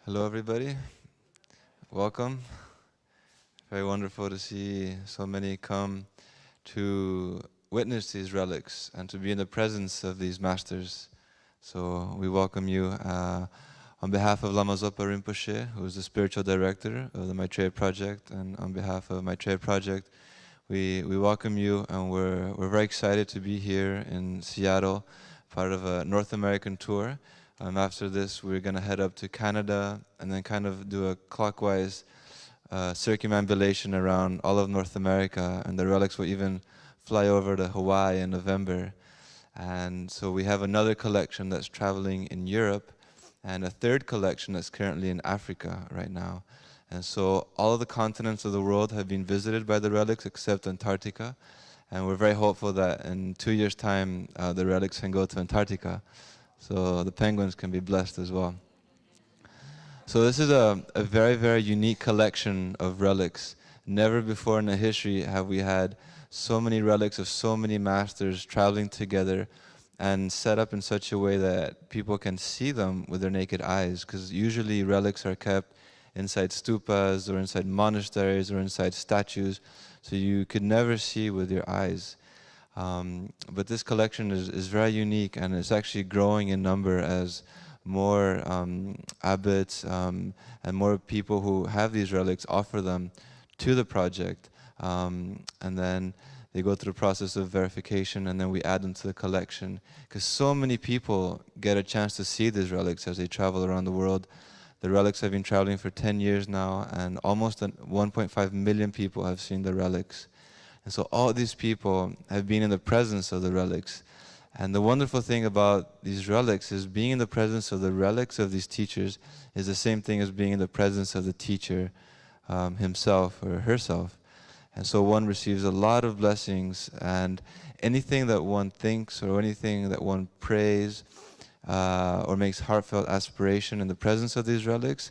Hello, everybody. Welcome. Very wonderful to see so many come to witness these relics and to be in the presence of these masters. So we welcome you on behalf of Lama Zopa Rinpoche, who is the spiritual director of the Maitreya Project, and on behalf of Maitreya Project, we welcome you, and we're very excited to be here in Seattle, part of a North American tour. After this, we're going to head up to Canada and then kind of do a clockwise circumambulation around all of North America, and the relics will even fly over to Hawaii in November. And so we have another collection that's traveling in Europe and a third collection that's currently in Africa right now. And so all of the continents of the world have been visited by the relics except Antarctica. And we're very hopeful that in 2 years' time, the relics can go to Antarctica, so the penguins can be blessed as well. So this is a very, very unique collection of relics. Never before in the history have we had so many relics of so many masters traveling together and set up in such a way that people can see them with their naked eyes, because usually relics are kept inside stupas or inside monasteries or inside statues, so you could never see with your eyes. But this collection is very unique, and it's actually growing in number as more abbots and more people who have these relics offer them to the project. And then they go through the process of verification, and then we add them to the collection. Because so many people get a chance to see these relics as they travel around the world. The relics have been traveling for 10 years now, and almost 1.5 million people have seen the relics. And so all these people have been in the presence of the relics. And the wonderful thing about these relics is being in the presence of the relics of these teachers is the same thing as being in the presence of the teacher himself or herself. And so one receives a lot of blessings, and anything that one thinks or anything that one prays or makes heartfelt aspiration in the presence of these relics,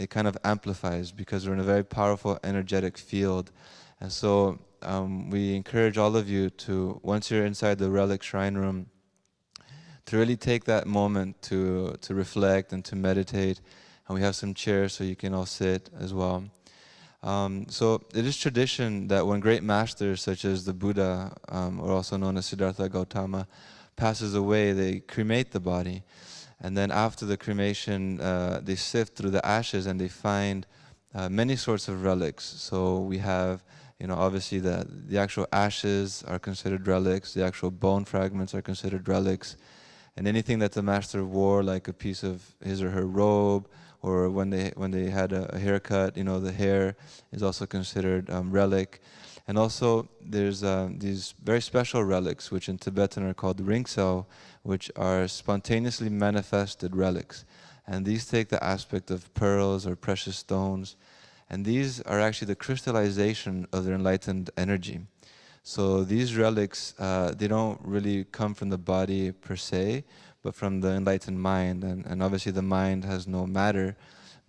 it kind of amplifies, because we're in a very powerful energetic field. And so we encourage all of you to, once you're inside the relic shrine room, to really take that moment to reflect and to meditate. And we have some chairs so you can all sit as well. So it is tradition that when great masters such as the Buddha, or also known as Siddhartha Gautama, passes away, they cremate the body. And then after the cremation, they sift through the ashes and they find many sorts of relics. So we have, obviously the actual ashes are considered relics, the actual bone fragments are considered relics, and anything that the master wore, like a piece of his or her robe, or when they had a haircut, the hair is also considered relic. And also there's these very special relics, which in Tibetan are called ringsel, which are spontaneously manifested relics. And these take the aspect of pearls or precious stones. And these are actually the crystallization of their enlightened energy. So these relics, they don't really come from the body per se, but from the enlightened mind. And obviously the mind has no matter.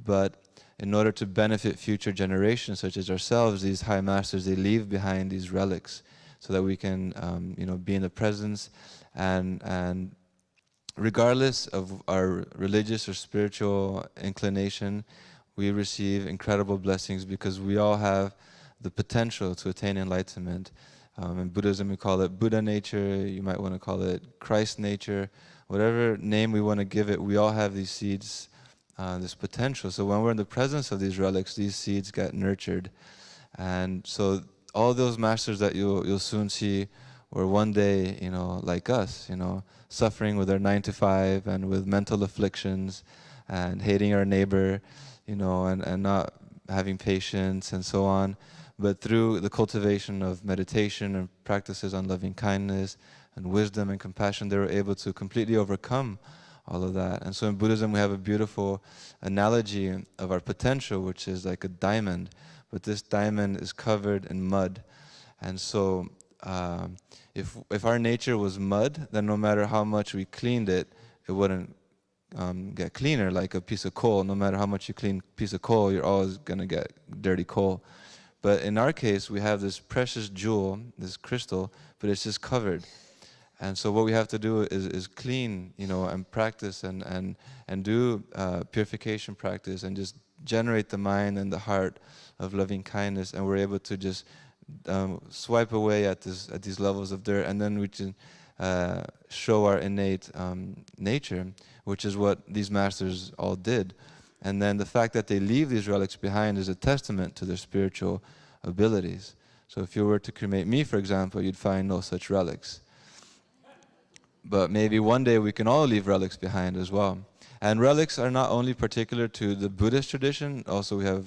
But in order to benefit future generations such as ourselves, these high masters, they leave behind these relics so that we can be in the presence. And regardless of our religious or spiritual inclination, we receive incredible blessings, because we all have the potential to attain enlightenment. In Buddhism, we call it Buddha nature. You might want to call it Christ nature. Whatever name we want to give it, we all have these seeds, this potential. So when we're in the presence of these relics, these seeds get nurtured. And so all those masters that you'll soon see were one day, like us, suffering with their 9 to 5 and with mental afflictions and hating our neighbor, and not having patience and so on. But through the cultivation of meditation and practices on loving kindness and wisdom and compassion, they were able to completely overcome all of that. And so in Buddhism, we have a beautiful analogy of our potential, which is like a diamond. But this diamond is covered in mud. And so if our nature was mud, then no matter how much we cleaned it, it wouldn't get cleaner, like a piece of coal. No matter how much you clean a piece of coal, you're always going to get dirty coal. But in our case, we have this precious jewel, this crystal, but it's just covered. And so what we have to do is clean, and practice and do purification practice and just generate the mind and the heart of loving kindness, and we're able to just swipe away at these levels of dirt, and then we can show our innate nature, which is what these masters all did. And then the fact that they leave these relics behind is a testament to their spiritual abilities. So if you were to cremate me, for example, you'd find no such relics. But maybe one day we can all leave relics behind as well. And relics are not only particular to the Buddhist tradition, also we have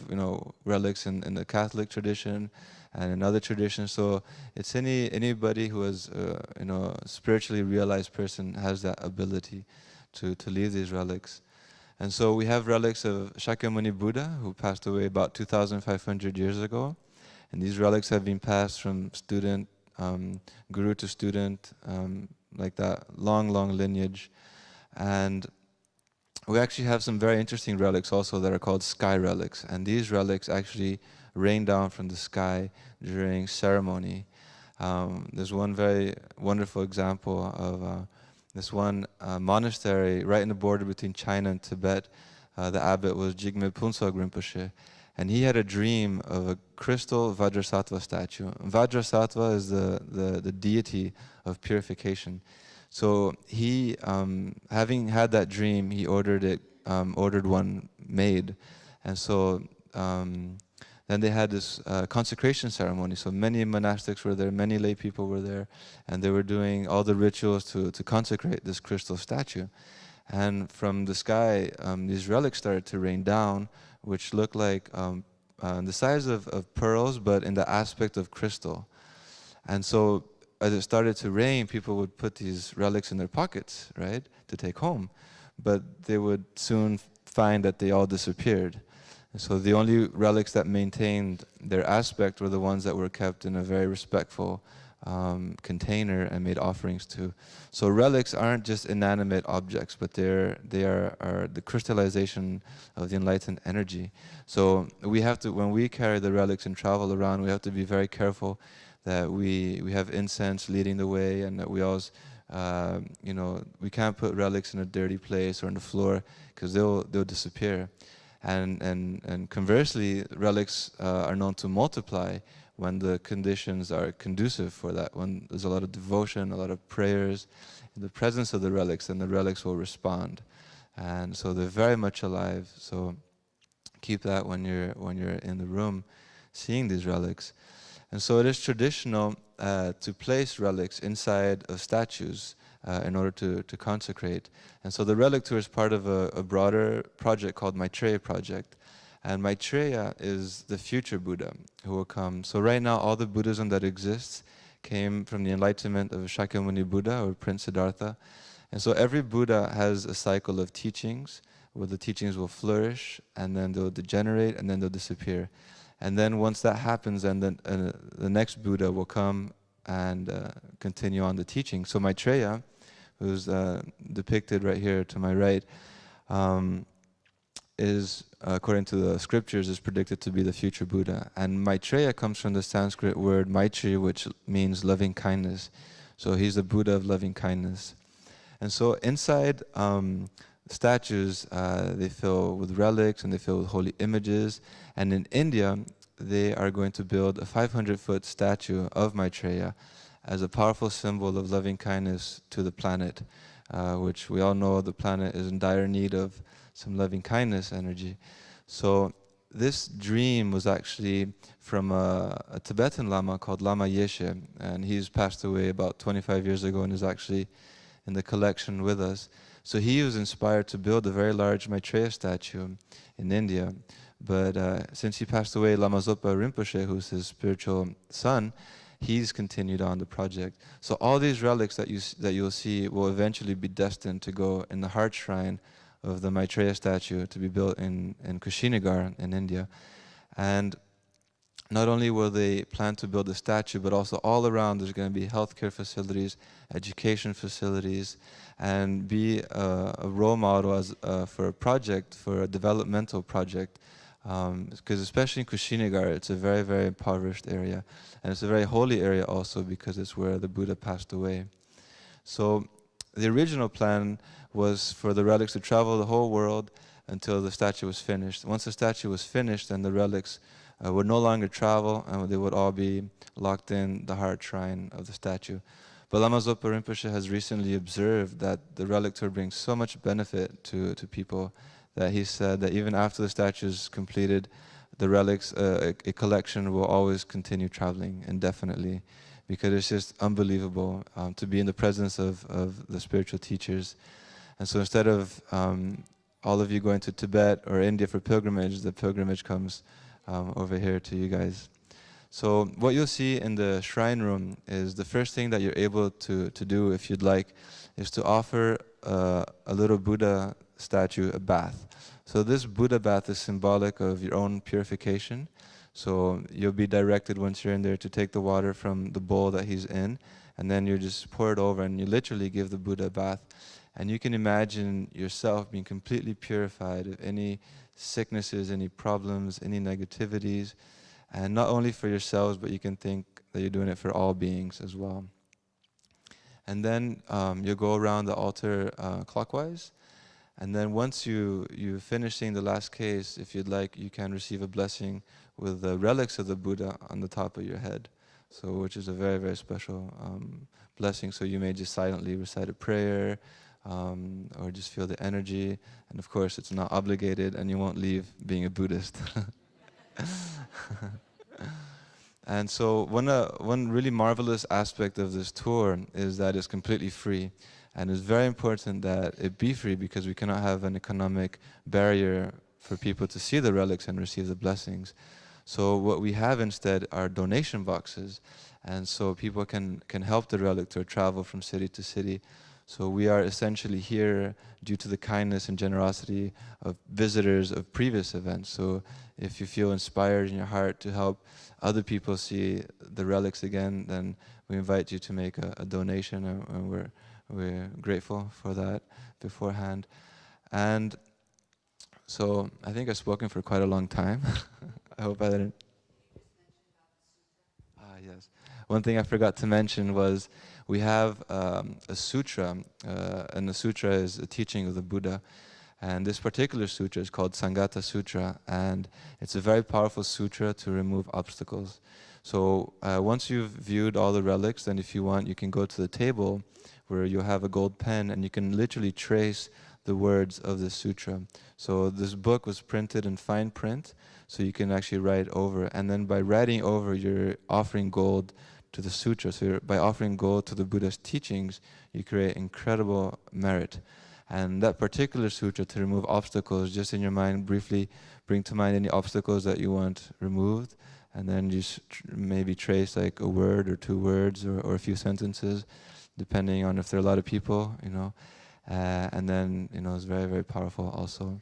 relics in the Catholic tradition and in other traditions. So it's anybody who is a spiritually realized person has that ability to leave these relics. And so we have relics of Shakyamuni Buddha, who passed away about 2,500 years ago. And these relics have been passed from student, guru to student, like that long lineage. And we actually have some very interesting relics also that are called sky relics. And these relics actually rain down from the sky during ceremony. There's one very wonderful example of this one monastery right in the border between China and Tibet. The abbot was Jigme Punsog Rinpoche. And he had a dream of a crystal Vajrasattva statue. Vajrasattva is the deity of purification. So he, having had that dream, he ordered one made. And so then they had this consecration ceremony. So many monastics were there, many lay people were there, and they were doing all the rituals to consecrate this crystal statue. And from the sky, these relics started to rain down, which looked like the size of pearls, but in the aspect of crystal. And so as it started to rain, people would put these relics in their pockets, right, to take home. But they would soon find that they all disappeared. And so the only relics that maintained their aspect were the ones that were kept in a very respectful container and made offerings to. So relics aren't just inanimate objects, but they are the crystallization of the enlightened energy. So we have to, when we carry the relics and travel around, we have to be very careful that we have incense leading the way, and that we always, we can't put relics in a dirty place or on the floor, because they'll disappear. And conversely, relics are known to multiply when the conditions are conducive for that, when there's a lot of devotion, a lot of prayers, in the presence of the relics, then the relics will respond. And so they're very much alive. So keep that when you're in the room seeing these relics. And so it is traditional to place relics inside of statues in order to consecrate. And so the relic tour is part of a broader project called Maitreya Project. And Maitreya is the future Buddha who will come. So right now, all the Buddhism that exists came from the enlightenment of Shakyamuni Buddha, or Prince Siddhartha. And so every Buddha has a cycle of teachings, where the teachings will flourish, and then they'll degenerate, and then they'll disappear. And then once that happens, then the next Buddha will come and continue on the teaching. So Maitreya, who's depicted right here to my right, is, according to the scriptures, is predicted to be the future Buddha. And Maitreya comes from the Sanskrit word Maitri, which means loving kindness. So he's the Buddha of loving kindness. And so inside statues, they fill with relics and they fill with holy images. And in India, they are going to build a 500-foot statue of Maitreya as a powerful symbol of loving kindness to the planet, which we all know the planet is in dire need of some loving kindness energy. So this dream was actually from a Tibetan Lama called Lama Yeshe, and he's passed away about 25 years ago and is actually in the collection with us. So he was inspired to build a very large Maitreya statue in India. But since he passed away, Lama Zopa Rinpoche, who's his spiritual son, he's continued on the project. So all these relics that you'll see will eventually be destined to go in the heart shrine of the Maitreya statue to be built in Kushinagar in India. And not only will they plan to build a statue, but also all around there's going to be healthcare facilities, education facilities, and be a role model as for a project, for a developmental project. Because especially in Kushinagar, it's a very, very impoverished area. And it's a very holy area also because it's where the Buddha passed away. So the original plan was for the relics to travel the whole world until the statue was finished. Once the statue was finished, then the relics would no longer travel, and they would all be locked in the heart shrine of the statue. But Lama Zopa Rinpoche has recently observed that the relic tour brings so much benefit to people that he said that even after the statue is completed, the relics, a collection will always continue traveling indefinitely, because it's just unbelievable to be in the presence of the spiritual teachers. And so instead of all of you going to Tibet or India for pilgrimage, the pilgrimage comes over here to you guys. So what you'll see in the shrine room is the first thing that you're able to do, if you'd like, is to offer a little Buddha statue a bath. So this Buddha bath is symbolic of your own purification. So you'll be directed once you're in there to take the water from the bowl that he's in, and then you just pour it over and you literally give the Buddha a bath. And you can imagine yourself being completely purified of any sicknesses, any problems, any negativities, and not only for yourselves, but you can think that you're doing it for all beings as well. And then you'll go around the altar clockwise. And then once you finish seeing the last case, if you'd like, you can receive a blessing with the relics of the Buddha on the top of your head. So, which is a very, very special blessing. So you may just silently recite a prayer, or just feel the energy. And of course, it's not obligated, and you won't leave being a Buddhist. And so one really marvelous aspect of this tour is that it's completely free. And it's very important that it be free, because we cannot have an economic barrier for people to see the relics and receive the blessings. So what we have instead are donation boxes. And so people can help the relic tour travel from city to city. So we are essentially here due to the kindness and generosity of visitors of previous events. So if you feel inspired in your heart to help other people see the relics again, then we invite you to make a donation, and we're grateful for that beforehand. And so I think I've spoken for quite a long time. I hope I didn't. Yes. One thing I forgot to mention was we have a sutra, and the sutra is a teaching of the Buddha. And this particular sutra is called Sangata Sutra, and it's a very powerful sutra to remove obstacles. So once you've viewed all the relics, then if you want, you can go to the table where you'll have a gold pen, and you can literally trace the words of the sutra. So this book was printed in fine print, so you can actually write over. And then by writing over, you're offering gold to the sutra. So by offering gold to the Buddha's teachings, you create incredible merit. And that particular sutra, to remove obstacles, just in your mind, briefly bring to mind any obstacles that you want removed, and then just maybe trace like a word or two words or a few sentences, depending on if there are a lot of people, you know. And then, you know, it's very, very powerful also.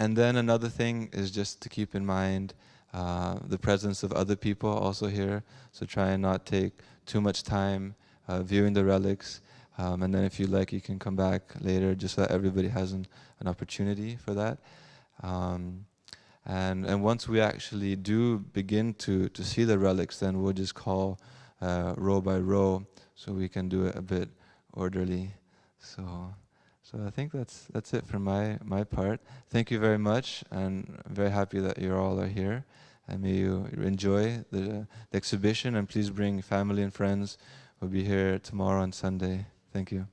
And then another thing is just to keep in mind the presence of other people also here. So try and not take too much time viewing the relics. And then if you like, you can come back later, just so that everybody has an opportunity for that. And once we actually do begin to see the relics, then we'll just call row by row, so we can do it a bit orderly. So I think that's it for my part. Thank you very much, and I'm very happy that you all are here. And may you enjoy the exhibition, and please bring family and friends. We'll be here tomorrow and Sunday. Thank you.